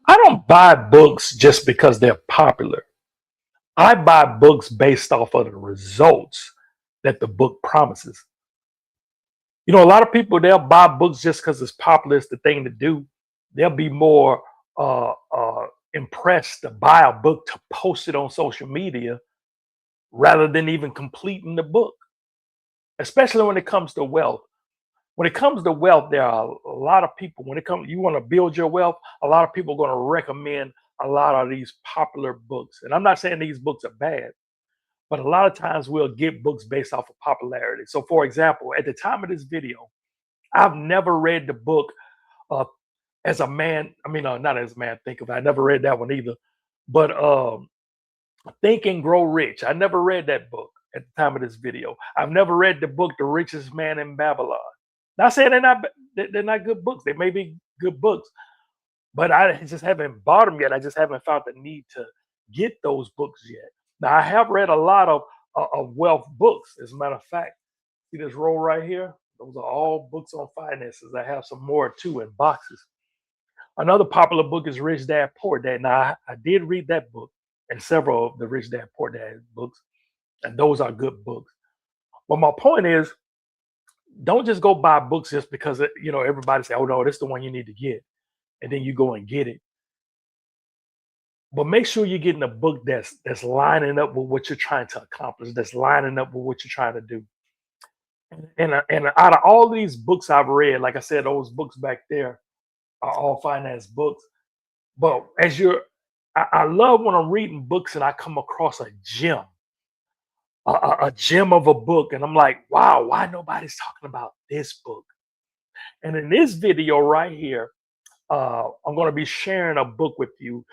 I don't buy books just because they're popular. I buy books based off of the results that the book promises. A lot of people, they'll buy books just because it's popular, it's the thing to do. They'll be more impressed to buy a book to post it on social media rather than even completing the book, especially when it comes to wealth. When it comes to wealth, there are a lot of people, when it comes, you want to build your wealth, a lot of people are going to recommend a lot of these popular books. And I'm not saying these books are bad, but a lot of times we'll get books based off of popularity. So, for example, at the time of this video, I've never read the book uh, as a man. I mean, not as a man think of. I never read that one either. But Think and Grow Rich. I never read that book at the time of this video. I've never read the book The Richest Man in Babylon. Not saying they're not good books. They may be good books, but I just haven't bought them yet. I just haven't found the need to get those books yet. Now I have read a lot of wealth books. As a matter of fact, see this roll right here? Those are all books on finances. I have some more too in boxes. Another popular book is Rich Dad Poor Dad. Now I did read that book and several of the Rich Dad Poor Dad books, and those are good books. But my point is, don't just go buy books just because everybody say, "Oh no, this is the one you need to get," and then you go and get it. But make sure you're getting a book that's lining up with what you're trying to accomplish, that's lining up with what you're trying to do. And out of all these books I've read, like I said, those books back there are all finance books. But I love when I'm reading books and I come across a gem, a gem of a book, and I'm like, wow, why nobody's talking about this book? And in this video right here, I'm going to be sharing a book with you.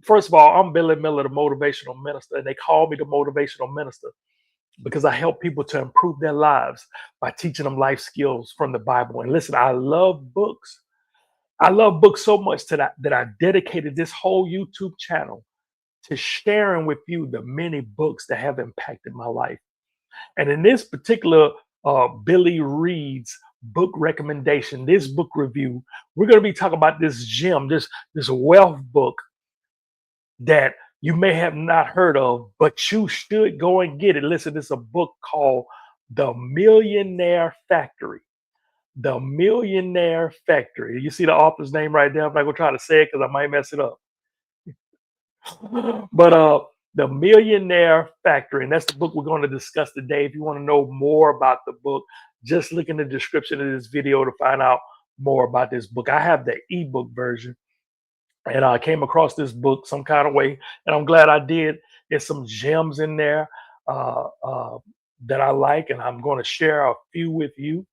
First of all, I'm Billie Miller, the motivational minister, and they call me the motivational minister because I help people to improve their lives by teaching them life skills from the Bible. And listen, I love books. I love books so much that I dedicated this whole YouTube channel to sharing with you the many books that have impacted my life. And in this particular Billie Reads book recommendation, this book review, we're going to be talking about this gem, this wealth book that you may have not heard of, but you should go and get it. Listen, it's a book called The Millionaire Factory. The Millionaire Factory. You see the author's name right there. I'm not going to try to say it because I might mess it up. But The Millionaire Factory, and that's the book we're going to discuss today. If you want to know more about the book, just look in the description of this video to find out more about this book. I have the ebook version, and I came across this book some kind of way, and I'm glad I did. There's some gems in there that I like, and I'm going to share a few with you.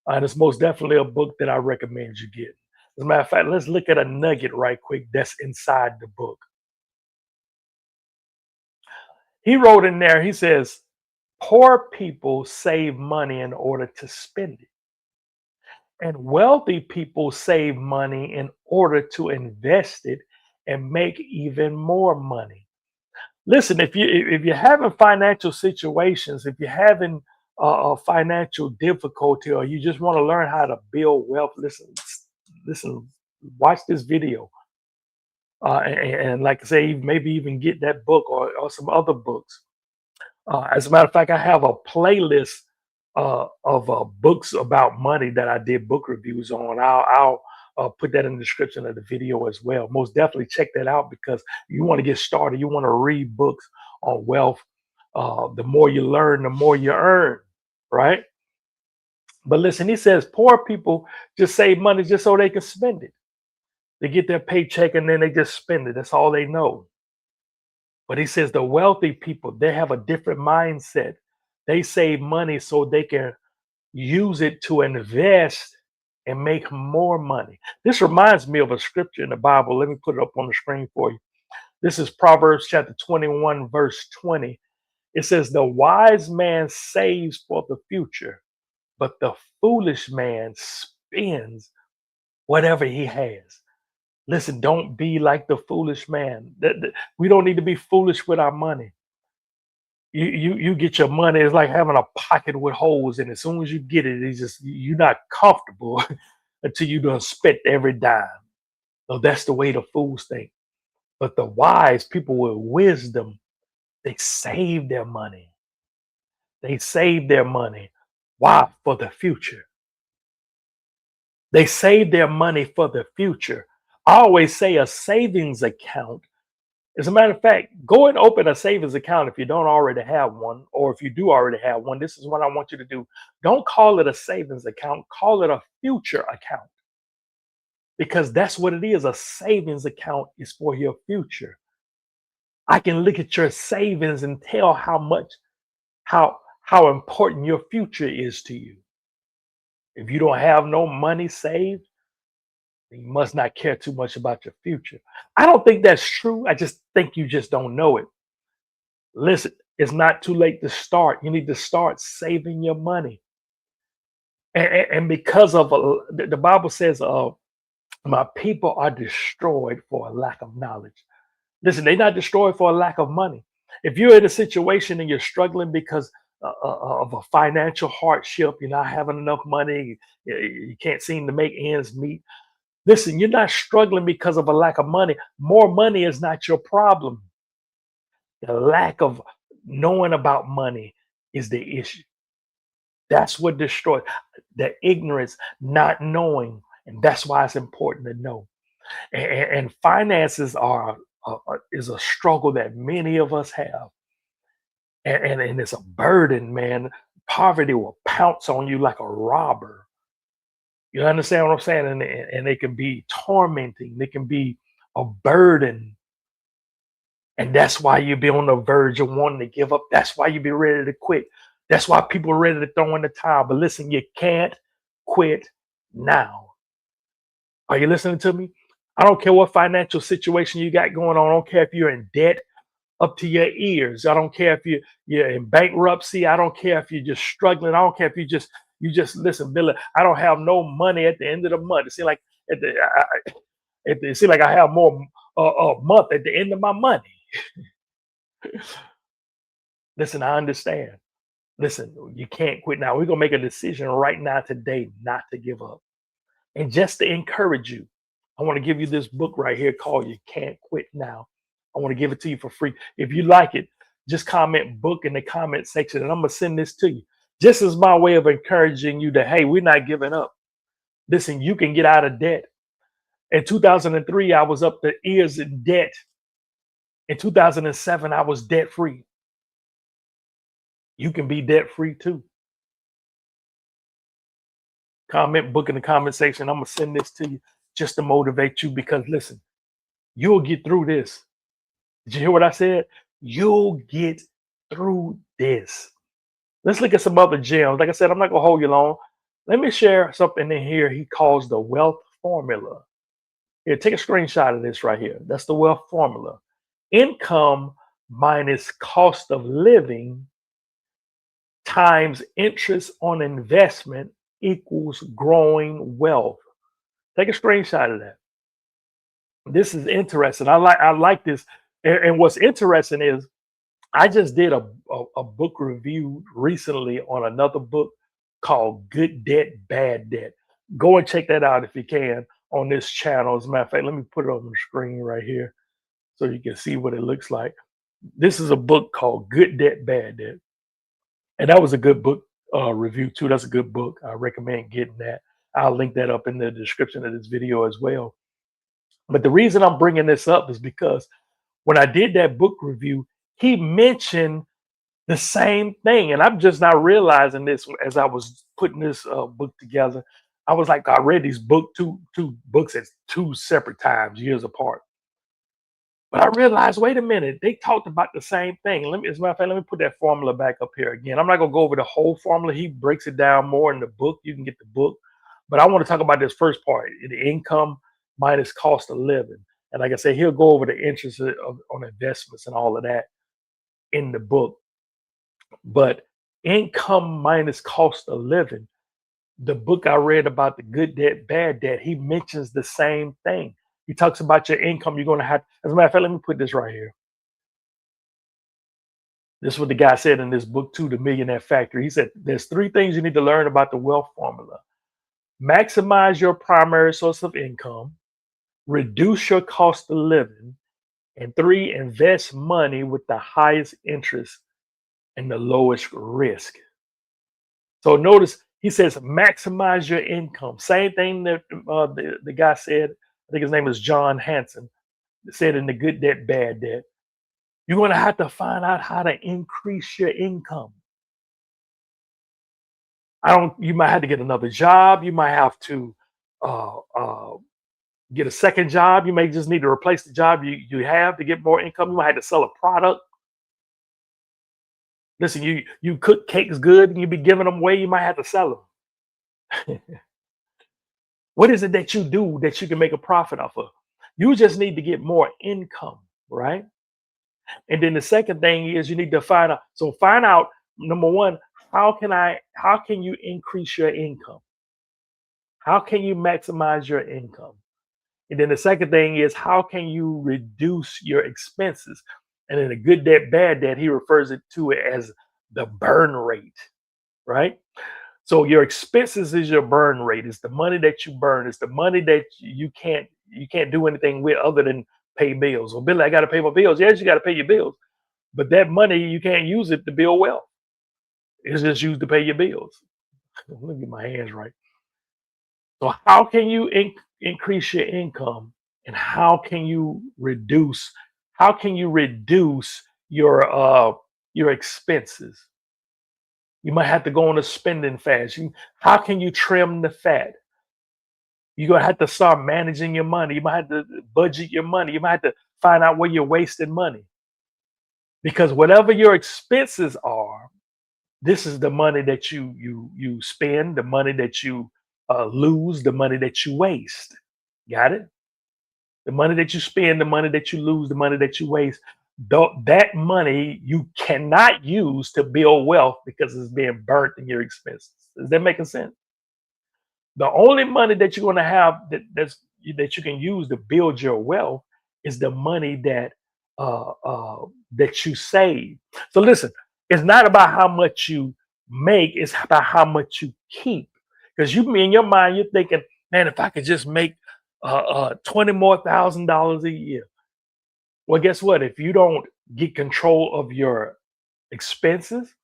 And it's most definitely a book that I recommend you get. As a matter of fact, let's look at a nugget right quick that's inside the book. He wrote in there, he says, poor people save money in order to spend it. And wealthy people save money in order to invest it and make even more money. Listen, if you're having financial situations, if you're having a financial difficulty, or you just want to learn how to build wealth, listen, watch this video. And like I say, maybe even get that book or some other books. As a matter of fact, I have a playlist of books about money that I did book reviews on. I'll put that in the description of the video as well. Most definitely check that out because you want to get started. You want to read books on wealth. The more you learn, the more you earn, right? But listen, he says poor people just save money just so they can spend it. They get their paycheck and then they just spend it. That's all they know. But he says the wealthy people, they have a different mindset. They save money so they can use it to invest and make more money. This reminds me of a scripture in the Bible. Let me put it up on the screen for you. This is Proverbs chapter 21, verse 20. It says, the wise man saves for the future, but the foolish man spends whatever he has. Listen, don't be like the foolish man. We don't need to be foolish with our money. You get your money, it's like having a pocket with holes in it. As soon as you get it, you're not comfortable until you done spent every dime. So that's the way the fools think. But the wise people with wisdom, they save their money. They save their money. Why? For the future. They save their money for the future. I always say a savings account. As a matter of fact, go and open a savings account if you don't already have one, or if you do already have one. This is what I want you to do. Don't call it a savings account, call it a future account, because that's what it is. A savings account is for your future. I can look at your savings and tell how important your future is to you. If you don't have no money saved, you must not care too much about your future. I don't think that's true. I just think you just don't know it. Listen, it's not too late to start. You need to start saving your money. And because of the Bible says, my people are destroyed for a lack of knowledge. Listen, they're not destroyed for a lack of money. If you're in a situation and you're struggling because of a financial hardship, you're not having enough money, you can't seem to make ends meet. Listen, you're not struggling because of a lack of money. More money is not your problem. The lack of knowing about money is the issue. That's what destroys the ignorance, not knowing. And that's why it's important to know. And finances is a struggle that many of us have. And it's a burden, man. Poverty will pounce on you like a robber. You understand what I'm saying? And it can be tormenting. It can be a burden. And that's why you be on the verge of wanting to give up. That's why you be ready to quit. That's why people are ready to throw in the towel. But listen, you can't quit now. Are you listening to me? I don't care what financial situation you got going on. I don't care if you're in debt up to your ears. I don't care if you're in bankruptcy. I don't care if you're just struggling. I don't care if you just listen, Billie. I don't have no money at the end of the month. It seems like it seems like I have more a month at the end of my money. Listen, I understand. Listen, you can't quit now. We're gonna make a decision right now today not to give up. And just to encourage you, I want to give you this book right here called You Can't Quit Now. I want to give it to you for free. If you like it, just comment book in the comment section and I'm going to send this to you. Just as my way of encouraging you that, hey, we're not giving up. Listen, you can get out of debt. In 2003, I was up to ears in debt. In 2007, I was debt free. You can be debt free too. Comment book in the comment section. I'm going to send this to you just to motivate you because listen, you'll get through this. Did you hear what I said? You'll get through this. Let's look at some other gems. Like I said, I'm not going to hold you long. Let me share something in here he calls the wealth formula. Here, take a screenshot of this right here. That's the wealth formula. Income minus cost of living times interest on investment equals growing wealth. Take a screenshot of that. This is interesting. I like this. And what's interesting is I just did a book review recently on another book called Good Debt, Bad Debt. Go and check that out if you can on this channel. As a matter of fact, let me put it on the screen right here so you can see what it looks like. This is a book called Good Debt, Bad Debt. And that was a good book review too. That's a good book. I recommend getting that. I'll link that up in the description of this video as well. But the reason I'm bringing this up is because when I did that book review, he mentioned the same thing. And I'm just not realizing this as I was putting this book together. I was like, I read these two books at two separate times, years apart. But I realized, wait a minute, they talked about the same thing. As a matter of fact, let me put that formula back up here again. I'm not going to go over the whole formula. He breaks it down more in the book. You can get the book. But I want to talk about this first part, the income minus cost of living. And like I said, he'll go over the interest on investments and all of that in the book. But income minus cost of living, the book I read about the good debt, bad debt, he mentions the same thing. He talks about your income. You're going to have, as a matter of fact, let me put this right here. This is what the guy said in this book too, The Millionaire Factory. He said, there's three things you need to learn about the wealth formula. Maximize your primary source of income. reduce your cost of living. And three, invest money with the highest interest and the lowest risk. So he says maximize your income. Same thing that the guy said. I think his name is John Hanson. Said in the Good Debt, Bad Debt. You're going to have to find out how to increase your income. You might have to get another job. You might have to uh, uh, get a second job. You may just need to replace the job you have to get more income. You might have to sell a product. Listen, you cook cakes good and you be giving them away. You might have to sell them. What is it that you do that you can make a profit off of? You just need to get more income, right? And then the second thing is you need to find out. So find out, number one, how can you increase your income? How can you maximize your income? And then the second thing is how can you reduce your expenses? And in a Good Debt, Bad Debt, he refers to it as the burn rate, right? So your expenses is your burn rate. It's the money that you burn. It's the money that you can't do anything with other than pay bills. Well, Billy, I got to pay my bills. Yes, you got to pay your bills, but that money you can't use it to build wealth. It's just used to pay your bills. Let me get my hands right. So how can you increase your income, and how can you reduce your expenses? You might have to go on a spending fast. How can you trim the fat? You're gonna have to start managing your money. You might have to budget your money. You might have to find out where you're wasting money. Because whatever your expenses are, this is the money that you spend, the money that you lose, the money that you waste. Got it? The money that you spend, the money that you lose, the money that you waste. That money you cannot use to build wealth because it's being burnt in your expenses. Is that making sense? The only money that you're going to have that you can use to build your wealth is the money that you save. So listen, it's not about how much you make; it's about how much you keep. Because in your mind, you're thinking, man, if I could just make 20 more $1,000 a year. Well, guess what? If you don't get control of your expenses,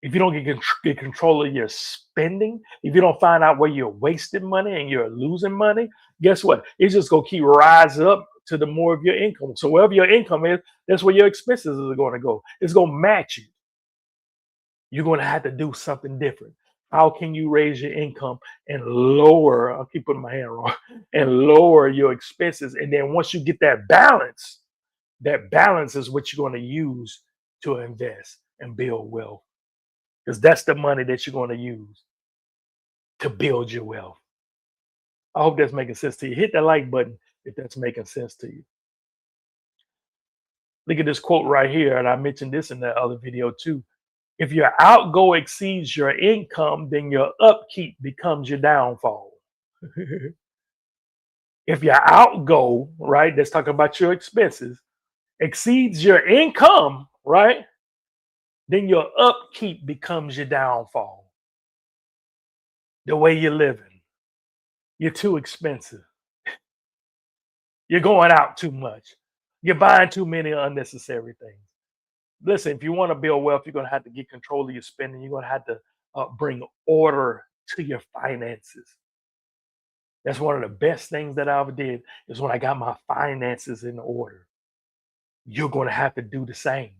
if you don't get control of your spending, if you don't find out where you're wasting money and you're losing money, guess what? It's just gonna keep rising up to the more of your income. So wherever your income is, that's where your expenses are going to go. It's gonna match you. You're gonna have to do something different. How can you raise your income and lower? I'll keep putting my hand wrong and lower your expenses. And then once you get that balance is what you're going to use to invest and build wealth, because that's the money that you're going to use to build your wealth. I hope that's making sense to you. Hit that like button if that's making sense to you. Look at this quote right here, and I mentioned this in the other video too. If your outgo exceeds your income, then your upkeep becomes your downfall. If your outgo, right, that's talking about your expenses, exceeds your income, right, then your upkeep becomes your downfall. The way you're living, you're too expensive. You're going out too much. You're buying too many unnecessary things. Listen, if you want to build wealth, you're going to have to get control of your spending. You're going to have to bring order to your finances. That's one of the best things that I ever did is when I got my finances in order. You're going to have to do the same.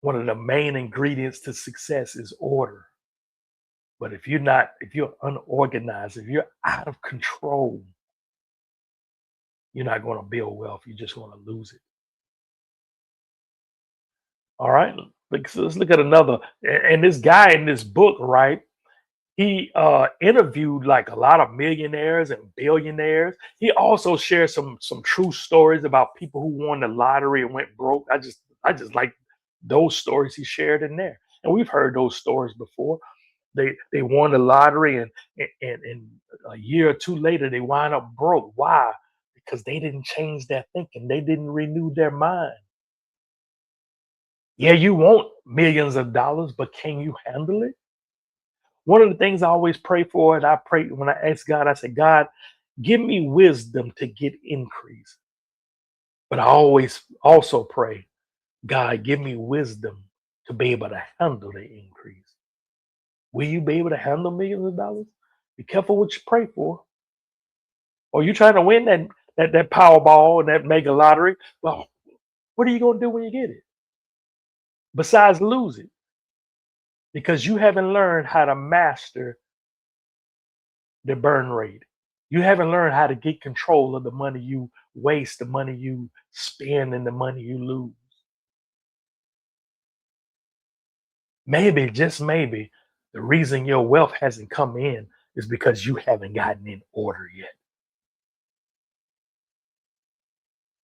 One of the main ingredients to success is order. But if you're unorganized, if you're out of control, you're not going to build wealth. You're just going to lose it. All right. So let's look at another. And this guy in this book, right? He interviewed like a lot of millionaires and billionaires. He also shared some true stories about people who won the lottery and went broke. I just like those stories he shared in there. And we've heard those stories before. They won the lottery and a year or two later they wind up broke. Why? Because they didn't change their thinking. They didn't renew their mind. Yeah, you want millions of dollars, but can you handle it? One of the things I always pray for, and I pray when I ask God, I say, God, Give me wisdom to get increase. But I always also pray, God, give me wisdom to be able to handle the increase. Will you be able to handle millions of dollars? Be careful what you pray for. Or you trying to win that Powerball and that mega lottery? Well, what are you going to do when you get it? Besides lose it, because you haven't learned how to master the burn rate. You haven't learned how to get control of the money you waste, the money you spend, and the money you lose. Maybe, just maybe, the reason your wealth hasn't come in is because you haven't gotten in order yet.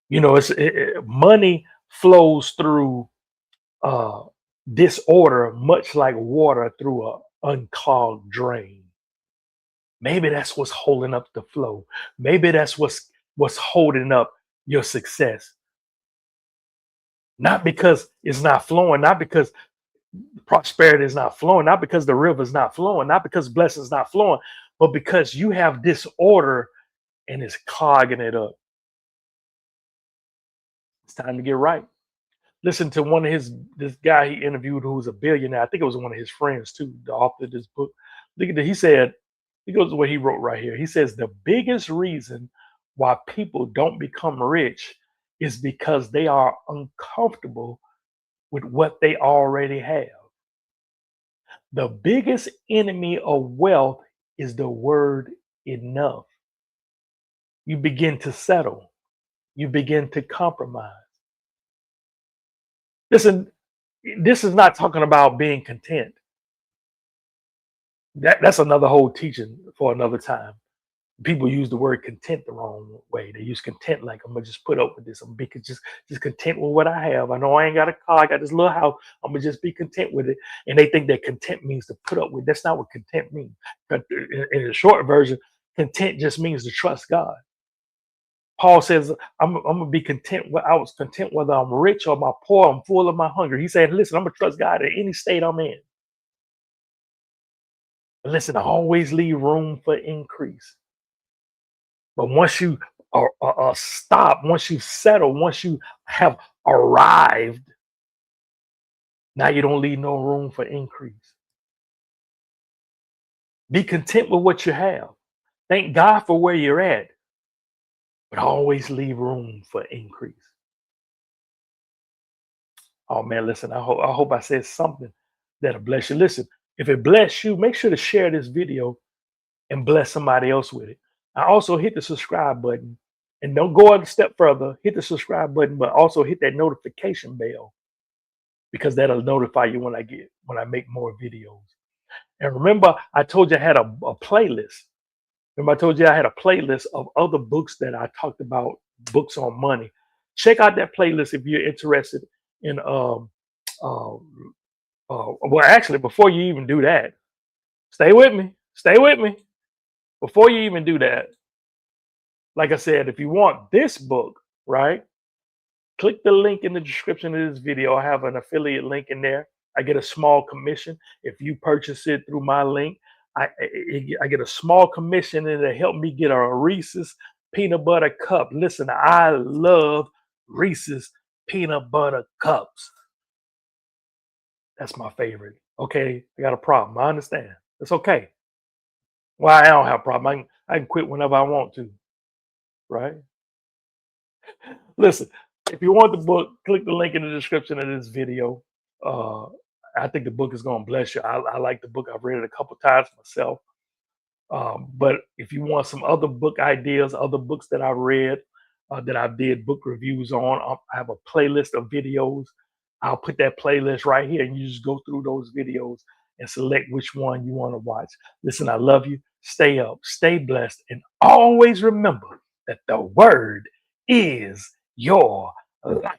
You know, money flows through uh, disorder, much like water through a unclogged drain. Maybe that's what's holding up the flow. Maybe that's what's holding up your success. Not because it's not flowing, not because prosperity is not flowing, not because the river is not flowing, not because blessings not flowing, but because you have disorder and it's clogging it up. It's time to get right. Listen to this guy he interviewed who was a billionaire. I think it was one of his friends too, the author of this book. Look at that. He said, he goes to what he wrote right here. He says the biggest reason why people don't become rich is because they are uncomfortable with what they already have. The biggest enemy of wealth is the word enough. You begin to settle. You begin to compromise. Listen, this is not talking about being content. That's another whole teaching for another time. People use the word content the wrong way. They use content like I'm gonna just put up with this. I'm gonna be just content with what I have. I know I ain't got a car. I got this little house. I'm gonna just be content with it. And they think that content means to put up with. That's not what content means. But in the short version, content just means to trust God. Paul says, I'm gonna be content. I was content whether I'm rich or I'm poor. I'm full or I'm hungry. He said, listen, I'm gonna trust God in any state I'm in. But listen, I always leave room for increase. But once you stop, once you settle, once you have arrived, now you don't leave no room for increase. Be content with what you have. Thank God for where you're at, but always leave room for increase. Oh man, listen, I hope I said something that'll bless you. Listen, if it bless you, make sure to share this video and bless somebody else with it. I also hit the subscribe button, and don't go a step further. Hit the subscribe button, but also hit that notification bell because that'll notify you when I make more videos. And remember, I told you I had a playlist. Remember, I told you I had a playlist of other books that I talked about, books on money. Check out that playlist if you're interested in. Well, actually, before you even do that, stay with me. Stay with me. Before you even do that, like I said, if you want this book, right? Click the link in the description of this video. I have an affiliate link in there. I get a small commission if you purchase it through my link. I get a small commission and it helped me get a Reese's peanut butter cup. Listen, I love Reese's peanut butter cups. That's my favorite. Okay, I got a problem. I understand. It's okay. Well, I don't have a problem. I can quit whenever I want to, right? Listen, if you want the book, click the link in the description of this video. Uh, I think the book is going to bless you. I like the book. I've read it a couple times myself. But if you want some other book ideas, other books that I read, that I did book reviews on, I have a playlist of videos. I'll put that playlist right here, and you just go through those videos and select which one you want to watch. Listen, I love you. Stay up, stay blessed, and always remember that the word is your life.